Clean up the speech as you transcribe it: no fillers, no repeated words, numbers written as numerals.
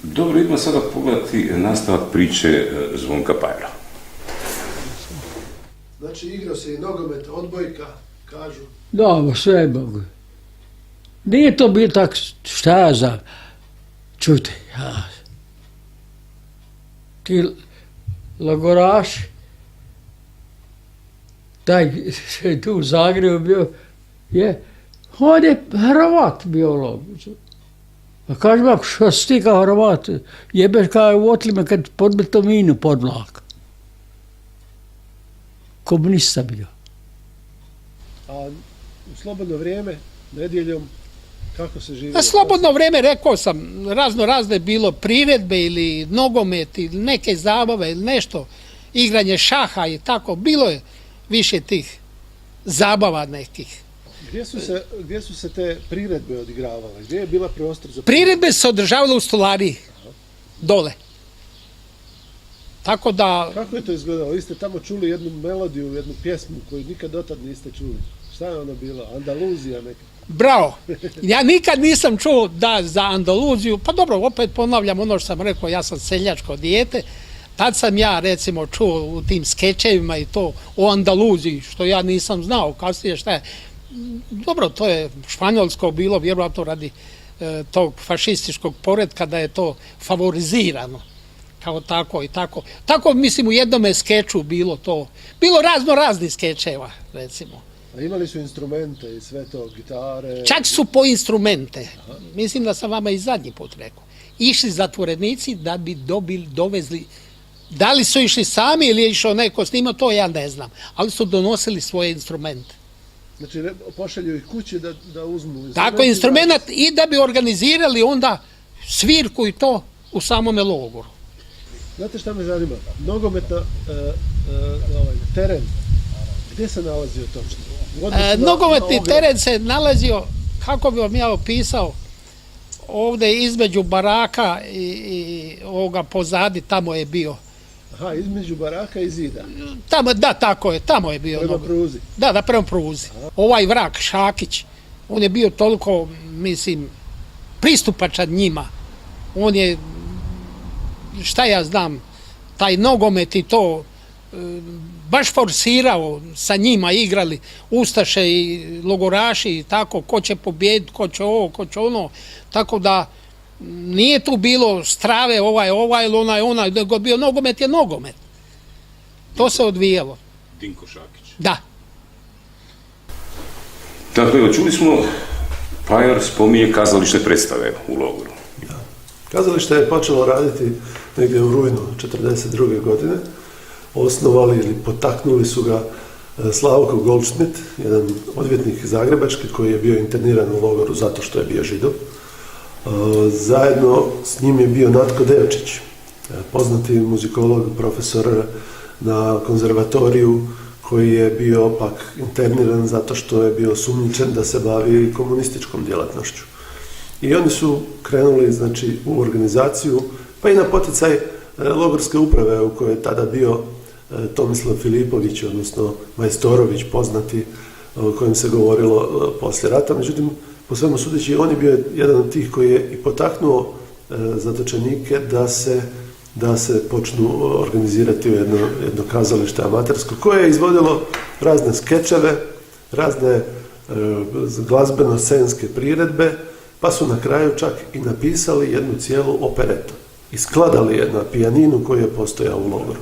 Dobro, idemo sada pogledati nastavak priče Zvonka Pajera. Znači, igrao se i nogomet, odbojka, kažu. Da, sve Bogu. Nije to bilo tako, šta ja znam. Čujte, ti logoraši, taj tu u Zagrebu bio, on je Hrvat bio logoraš. A kažem, ako što si ti kao Hrvat, jebeš kao u Otlima kad podmeto minu pod vlak. Komunista bio. A u slobodno vrijeme, nedjeljom, kako se živi? Na slobodno vrijeme, rekao sam, razne bilo priredbe ili nogomet ili neke zabave ili nešto, igranje šaha i tako, bilo je više tih zabava nekih. Gdje su se te priredbe odigravale? Gdje je bila prostor za Priredbe se održavale u stolariji, dole. Tako da... Kako je to izgledalo? Vi ste tamo čuli jednu melodiju, jednu pjesmu koju nikad dotad niste čuli. Šta je ona bila? Andaluzija neka? Bravo! Ja nikad nisam čuo da za Andaluziju, pa dobro, opet ponavljam ono što sam rekao, ja sam seljačko dijete, tad sam ja recimo čuo u tim skečevima i to o Andaluziji, što ja nisam znao kasnije šta je. Dobro, to je španjolsko bilo, vjerojatno radi tog fašističkog poretka da je to favorizirano. Kao tako i tako. Tako, mislim, u jednome skeču bilo to. Bilo raznih skečeva, recimo. A imali su instrumente i sve to, gitare? Čak su po instrumente. Mislim da sam vama i zadnji put rekao. Išli zatvorenici da bi dovezli, da li su išli sami ili je išao neko s njima, to ja ne znam. Ali su donosili svoje instrumente. Znači, pošalju ih kući da uzmu instrument? Tako, instrument i da bi organizirali onda svirku i to u samome logoru. Znate šta me zanima? Nogometna teren, gdje se nalazio točno? Nogometni teren se nalazio, kako bi vam ja opisao, ovdje između baraka i ovoga pozadi, tamo je bio. Aha, između baraka i zida? Tamo, da, tako je, tamo je bio. Prema pruzi? Da, prema pruzi. Ovaj vrak, Šakić, on je bio toliko, mislim, pristupačan njima. On je, šta ja znam, taj nogomet i to baš forsirao, sa njima igrali ustaše i logoraši i tako, ko će pobijediti, ko će ovo, ko će ono, tako da nije tu bilo strave ovaj ili onaj, nego bio nogomet je nogomet. To se odvijalo. Dinko Šakić. Da. Dakle, evo, čuli smo, Pajer spominje kazališne predstave u logoru. Da. Kazalište je počelo raditi negdje u rujnu 1942. godine. Osnovali ili potaknuli su ga Slavko Goldschmidt, jedan odvjetnik zagrebački koji je bio interniran u logoru zato što je bio Židov. Zajedno s njim je bio Natko Devčić, poznati muzikolog, profesor na konzervatoriju koji je bio pak interniran zato što je bio sumnjičen da se bavi komunističkom djelatnošću. I oni su krenuli, znači, u organizaciju, pa i na poticaj logorske uprave u kojoj je tada bio Tomislav Filipović, odnosno Majstorović, poznati, o kojem se govorilo poslije rata. Međutim, po svemu sudeći, on je bio jedan od tih koji je i potaknuo zatočenike da se počnu organizirati u jedno kazalište amatersko, koje je izvodilo razne skečeve, razne glazbeno-scenske priredbe, pa su na kraju čak i napisali jednu cijelu operetu i skladali je na pijaninu koji je postojao u logoru.